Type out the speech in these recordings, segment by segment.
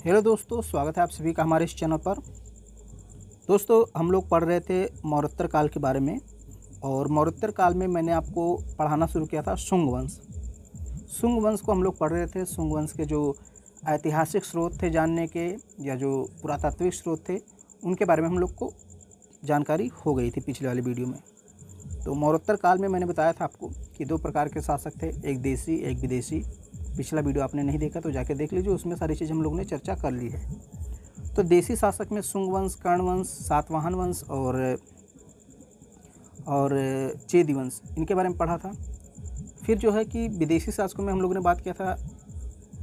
Hello दोस्तों, स्वागत है आप सभी का हमारे इस चैनल पर। दोस्तों, हम लोग पढ़ रहे थे मौर्योत्तर काल के बारे में। और मौर्योत्तर काल में मैंने आपको पढ़ाना शुरू किया था शुंग वंश। शुंग वंश को हम लोग पढ़ रहे थे। शुंग वंश के जो ऐतिहासिक स्रोत थे जानने के, या जो पुरातात्विक स्रोत थे, उनके बारे में हम लोग को जानकारी हो गई थी पिछले वाली वीडियो में। तो मौर्योत्तर काल में मैंने बताया था आपको कि दो प्रकार के शासक थे, एक देशी एक विदेशी। पिछला वीडियो आपने नहीं देखा तो जाके देख लीजिए, उसमें सारी चीज़ हम लोगों ने चर्चा कर ली है। तो देशी शासक में शुंग वंश, कर्ण वंश, सातवाहन वंश और चेदी वंश, इनके बारे में पढ़ा था। फिर जो है कि विदेशी शासकों में हम लोगों ने बात किया था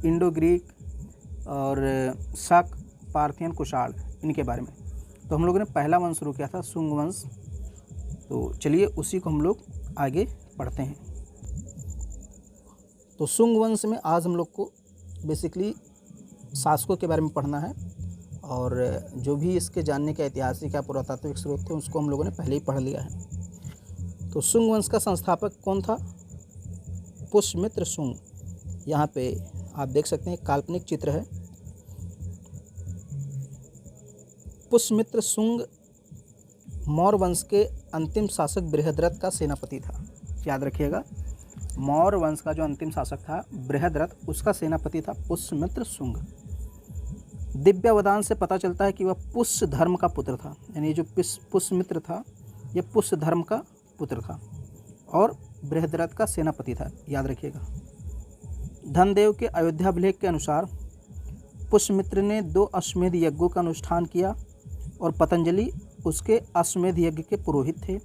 इंडो ग्रीक और शक, पार्थियन, कुषाण, इनके बारे में। तो हम लोगों ने पहला वंश शुरू किया था शुंग वंश। तो चलिए उसी को हम लोग आगे पढ़ते हैं। तो शुंग वंश में आज हम लोग को बेसिकली शासकों के बारे में पढ़ना है, और जो भी इसके जानने के ऐतिहासिक या पुरातात्विक स्रोत थे उसको हम लोगों ने पहले ही पढ़ लिया है। तो शुंग वंश का संस्थापक कौन था? पुष्यमित्र शुंग। यहाँ पे आप देख सकते हैं काल्पनिक चित्र है। पुष्यमित्र शुंग मौर्य वंश के अंतिम शासक बृहद्रथ का सेनापति था। याद रखिएगा, मौर्य वंश का जो अंतिम शासक था बृहद्रथ, उसका सेनापति था पुष्यमित्र शुंग। दिव्यावदान से पता चलता है कि वह पुष्य धर्म का पुत्र था। यानी जो पुष्यमित्र था यह पुष्य धर्म का पुत्र था और बृहद्रथ का सेनापति था। याद रखिएगा। धनदेव के अयोध्याभिलेख के अनुसार पुष्यमित्र ने 2 अश्वमेध यज्ञों का अनुष्ठान किया और पतंजलि उसके अश्वमेध यज्ञ के पुरोहित थे।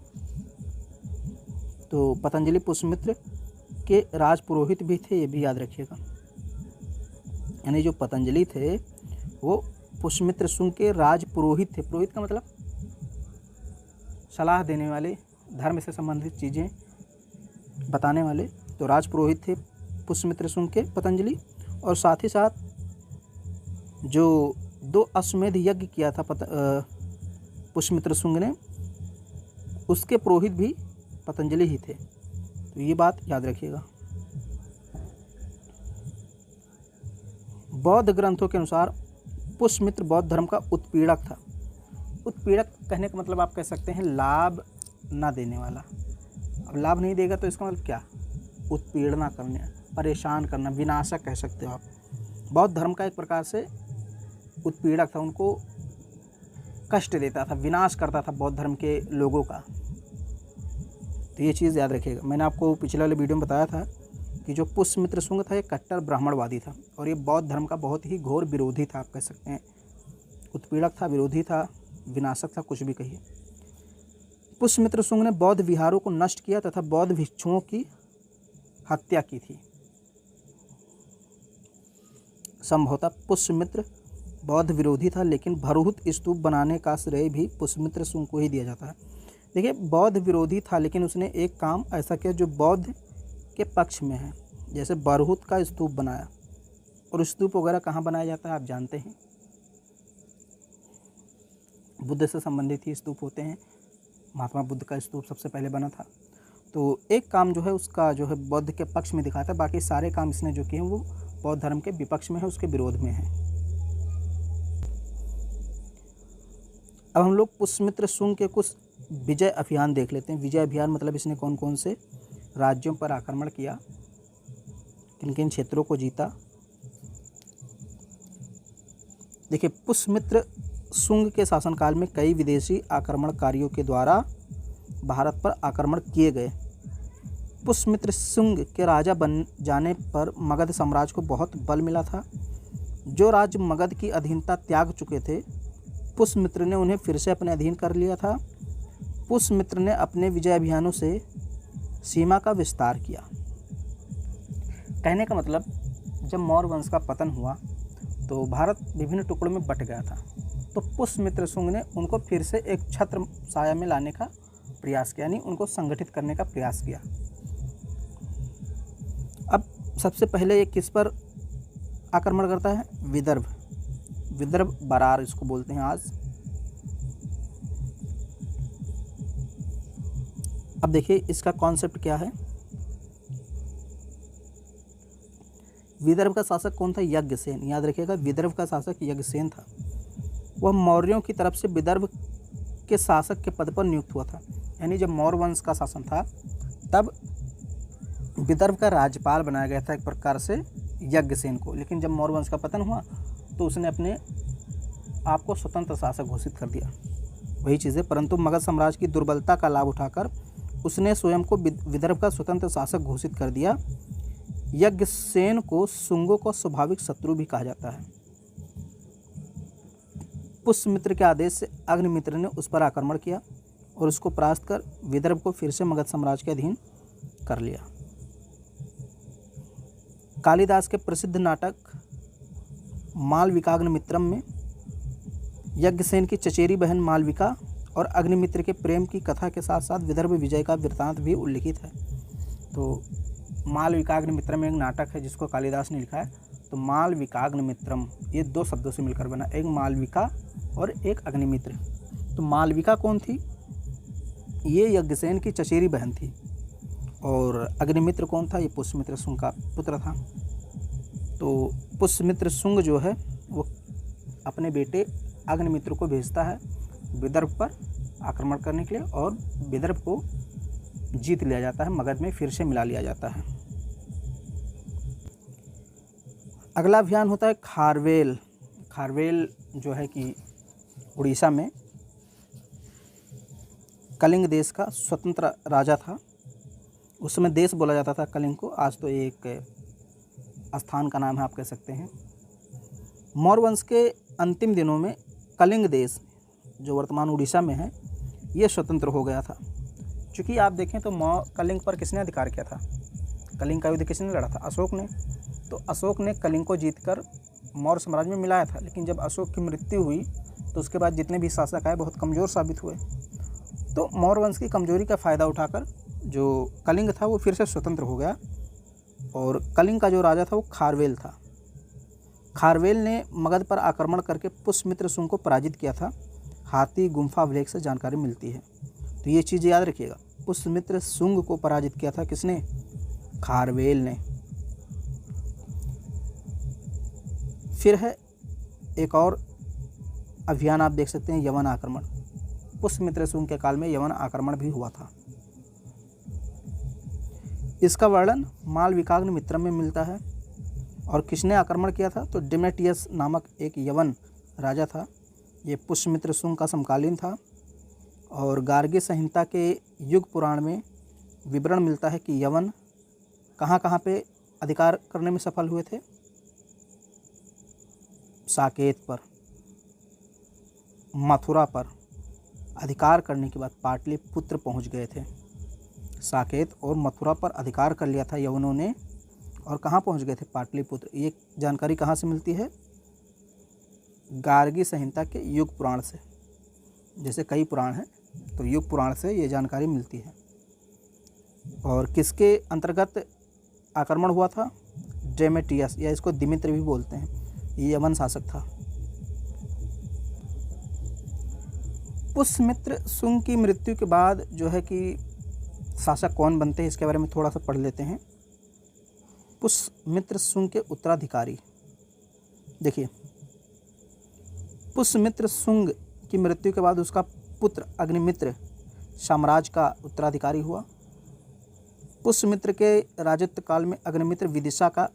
तो पतंजलि पुष्यमित्र के राज पुरोहित भी थे, ये भी याद रखिएगा। यानी जो पतंजलि थे वो पुष्यमित्र शुंग के राज पुरोहित थे। पुरोहित का मतलब सलाह देने वाले, धर्म से संबंधित चीज़ें बताने वाले। तो राज पुरोहित थे पुष्यमित्र शुंग के पतंजलि। और साथ ही साथ जो 2 अश्वमेध यज्ञ किया था पुष्यमित्र शुंग ने, उसके पुरोहित भी पतंजलि ही थे। तो ये बात याद रखिएगा। बौद्ध ग्रंथों के अनुसार पुष्यमित्र बौद्ध धर्म का उत्पीड़क था। उत्पीड़क कहने का मतलब आप कह सकते हैं लाभ ना देने वाला। अब लाभ नहीं देगा तो इसका मतलब क्या? उत्पीड़ना करने, परेशान करना, विनाशक कह सकते हो आप। बौद्ध धर्म का एक प्रकार से उत्पीड़क था, उनको कष्ट देता था, विनाश करता था बौद्ध धर्म के लोगों का। तो ये चीज़ याद रखिएगा। मैंने आपको पिछले वाले वीडियो में बताया था कि जो पुष्यमित्र शुंग था ये कट्टर ब्राह्मणवादी था और ये बौद्ध धर्म का बहुत ही घोर विरोधी था, आप कह सकते हैं। उत्पीड़क था, विरोधी था, विनाशक था, कुछ भी कहिए। पुष्यमित्र शुंग ने बौद्ध विहारों को नष्ट किया तथा बौद्ध भिक्षुओं की हत्या की थी। संभवतः पुष्यमित्र बौद्ध विरोधी था, लेकिन भरहुत स्तूप बनाने का श्रेय भी पुष्यमित्र शुंग को ही दिया जाता है। देखिए, बौद्ध विरोधी था लेकिन उसने एक काम ऐसा किया जो बौद्ध के पक्ष में है। जैसे बरहुत का स्तूप बनाया, और स्तूप वगैरह कहाँ बनाया जाता है आप जानते हैं, बुद्ध से संबंधित ही स्तूप होते हैं। महात्मा बुद्ध का स्तूप सबसे पहले बना था। तो एक काम जो है उसका जो है बौद्ध के पक्ष में दिखाता है, बाकी सारे काम इसने जो किए हैं वो बौद्ध धर्म के विपक्ष में है, उसके विरोध में है। अब हम लोग पुष्यमित्र शुंग के कुछ विजय अभियान देख लेते हैं। विजय अभियान मतलब इसने कौन कौन से राज्यों पर आक्रमण किया, किन किन क्षेत्रों को जीता। देखिए, पुष्यमित्र शुंग के शासनकाल में कई विदेशी आक्रमणकारियों के द्वारा भारत पर आक्रमण किए गए। पुष्यमित्र शुंग के राजा बन जाने पर मगध साम्राज्य को बहुत बल मिला था। जो राज्य मगध की अधीनता त्याग चुके थे, पुष्यमित्र ने उन्हें फिर से अपने अधीन कर लिया था। पुष्यमित्र ने अपने विजय अभियानों से सीमा का विस्तार किया। कहने का मतलब, जब मौर्य वंश का पतन हुआ तो भारत विभिन्न टुकड़ों में बट गया था। तो पुष्यमित्र शुंग ने उनको फिर से एक छत्र छाया में लाने का प्रयास किया, यानी उनको संगठित करने का प्रयास किया। अब सबसे पहले ये किस पर आक्रमण करता है? विदर्भ बरार इसको बोलते हैं आज। अब देखिए इसका कॉन्सेप्ट क्या है। विदर्भ का शासक कौन था? यज्ञसेन। याद रखिएगा, विदर्भ का शासक यज्ञसेन था। वह मौर्यों की तरफ से विदर्भ के शासक के पद पर नियुक्त हुआ था। यानी जब मौर्य वंश का शासन था तब विदर्भ का राज्यपाल बनाया गया था एक प्रकार से यज्ञसेन को। लेकिन जब मौर्य वंश का पतन हुआ तो उसने अपने आप को स्वतंत्र शासक घोषित कर दिया। वही चीज़ है, परंतु मगध साम्राज्य की दुर्बलता का लाभ उठाकर उसने स्वयं को विदर्भ का स्वतंत्र शासक घोषित कर दिया। यज्ञसेन को शुंगों का स्वाभाविक शत्रु भी कहा जाता है। पुष्यमित्र के आदेश से अग्निमित्र ने उस पर आक्रमण किया और उसको परास्त कर विदर्भ को फिर से मगध साम्राज्य के अधीन कर लिया। कालिदास के प्रसिद्ध नाटक मालविकाग्निमित्रम में यज्ञसेन की चचेरी बहन मालविका और अग्निमित्र के प्रेम की कथा के साथ साथ विदर्भ विजय का वृत्तांत भी उल्लिखित है। तो मालविकाग्निमित्रम एक नाटक है जिसको कालिदास ने लिखा है। तो मालविकाग्निमित्रम ये दो शब्दों से मिलकर बना, एक मालविका और एक अग्निमित्र। तो मालविका कौन थी? ये यज्ञसेन की चचेरी बहन थी। और अग्निमित्र कौन था? ये पुष्यमित्र शुंग का पुत्र था। तो पुष्यमित्र शुंग जो है वो अपने बेटे अग्निमित्र को भेजता है विदर्भ पर आक्रमण करने के लिए और विदर्भ को जीत लिया जाता है, मगध में फिर से मिला लिया जाता है। अगला अभियान होता है खारवेल। खारवेल जो है कि उड़ीसा में कलिंग देश का स्वतंत्र राजा था। उस समय देश बोला जाता था कलिंग को, आज तो एक स्थान का नाम है आप कह सकते हैं। मौर्य वंश के अंतिम दिनों में कलिंग देश जो वर्तमान उड़ीसा में है ये स्वतंत्र हो गया था। चूँकि आप देखें तो कलिंग पर किसने अधिकार किया था? कलिंग का युद्ध किसने लड़ा था? अशोक ने। तो अशोक ने कलिंग को जीतकर मौर्य साम्राज्य में मिलाया था। लेकिन जब अशोक की मृत्यु हुई तो उसके बाद जितने भी शासक आए बहुत कमज़ोर साबित हुए। तो मौर्य वंश की कमजोरी का फ़ायदा उठाकर जो कलिंग था वो फिर से स्वतंत्र हो गया और कलिंग का जो राजा था वो खारवेल था। खारवेल ने मगध पर आक्रमण करके पुष्यमित्र शुंग को पराजित किया था। हाथी गुम्फा अभिलेख से जानकारी मिलती है। तो ये चीज़ याद रखिएगा, पुष्यमित्र शुंग को पराजित किया था किसने? खारवेल ने। फिर है एक और अभियान आप देख सकते हैं, यवन आक्रमण। पुष्यमित्र शुंग के काल में यवन आक्रमण भी हुआ था। इसका वर्णन मालविकाग्निमित्रम में मिलता है। और किसने आक्रमण किया था? तो डेमेटियस नामक एक यवन राजा था। ये पुष्यमित्र शुंग का समकालीन था। और गार्गी संहिता के युग पुराण में विवरण मिलता है कि यवन कहाँ कहाँ पे अधिकार करने में सफल हुए थे? साकेत पर, मथुरा पर अधिकार करने के बाद पाटलिपुत्र पहुँच गए थे। साकेत और मथुरा पर अधिकार कर लिया था यवनों ने और कहाँ पहुँच गए थे? पाटलिपुत्र। ये जानकारी कहाँ से मिलती है? गार्गी संहिता के युग पुराण से। जैसे कई पुराण हैं तो युग पुराण से ये जानकारी मिलती है। और किसके अंतर्गत आक्रमण हुआ था? डेमेटियस, या इसको दिमित्र भी बोलते हैं, ये यवन शासक था। पुष्यमित्र शुंग की मृत्यु के बाद जो है कि शासक कौन बनते हैं इसके बारे में थोड़ा सा पढ़ लेते हैं। पुष्यमित्र शुंग के उत्तराधिकारी, देखिए पुष्यमित्र शुंग की मृत्यु के बाद उसका पुत्र अग्निमित्र साम्राज्य का उत्तराधिकारी हुआ। पुष्यमित्र के राजत्व काल में अग्निमित्र विदिशा का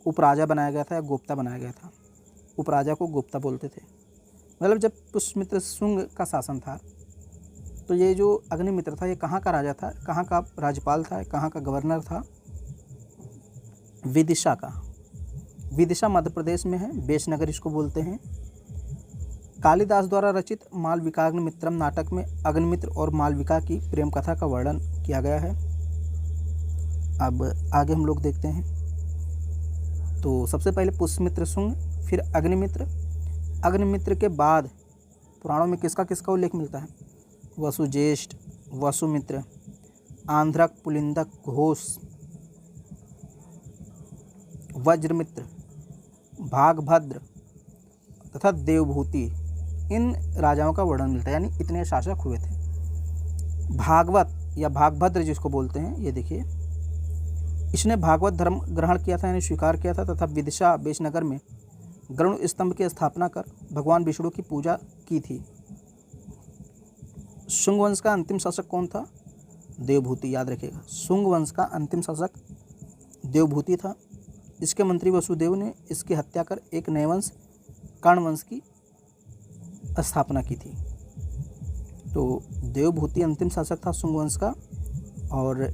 उपराजा बनाया गया था या गोप्ता बनाया गया था। उपराजा को गोप्ता बोलते थे। मतलब जब पुष्यमित्र शुंग का शासन था तो ये जो अग्निमित्र था ये कहाँ का राजा था, कहाँ का राज्यपाल था, कहाँ का गवर्नर था? विदिशा का। विदिशा मध्य प्रदेश में है, बेशनगर इसको बोलते हैं। कालिदास द्वारा रचित मालविकाग्निमित्रम नाटक में अग्निमित्र और मालविका की प्रेम कथा का वर्णन किया गया है। अब आगे हम लोग देखते हैं। तो सबसे पहले पुष्यमित्र शुंग, फिर अग्निमित्र। अग्निमित्र के बाद पुराणों में किसका किसका उल्लेख मिलता है? वसुज्येष्ठ, वसुमित्र, आंध्रक, पुलिंदक, घोष, वज्रमित्र, भागभद्र तथा देवभूति, इन राजाओं का वर्णन मिलता है। यानी इतने शासक हुए थे। भागवत या भागभद्र जिसको बोलते हैं, ये देखिए इसने भागवत धर्म ग्रहण किया था यानी स्वीकार किया था तथा विदिशा बेशनगर में गरुड़ स्तंभ की स्थापना कर भगवान विष्णु की पूजा की थी। शुंग वंश का अंतिम शासक कौन था? देवभूति, याद रखिएगा। शुंग वंश का अंतिम शासक देवभूति था। इसके मंत्री वसुदेव ने इसकी हत्या कर एक नए वंश कर्ण वंश की स्थापना की थी। तो देवभूति अंतिम शासक था शुंग वंश का और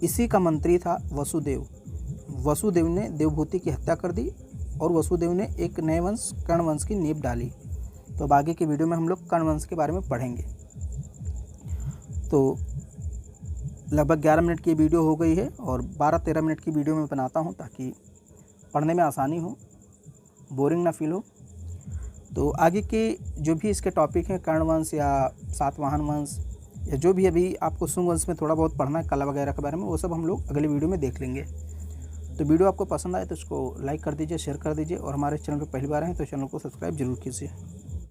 इसी का मंत्री था वसुदेव। वसुदेव ने देवभूति की हत्या कर दी और वसुदेव ने एक नए वंश कर्ण वंश की नींव डाली। तो अब आगे के वीडियो में हम लोग कर्ण वंश के बारे में पढ़ेंगे। तो लगभग 11 मिनट की वीडियो हो गई है और 12-13 मिनट की वीडियो मैं बनाता हूँ ताकि पढ़ने में आसानी हो, बोरिंग ना फील हो। तो आगे के जो भी इसके टॉपिक हैं कर्ण वंश या सातवाहन वंश या जो भी अभी आपको शुंग वंश में थोड़ा बहुत पढ़ना है कला वगैरह के बारे में, वो सब हम लोग अगले वीडियो में देख लेंगे। तो वीडियो आपको पसंद आए तो इसको लाइक कर दीजिए, शेयर कर दीजिए और हमारे चैनल पर पहली बार हैं तो चैनल को सब्सक्राइब जरूर कीजिए।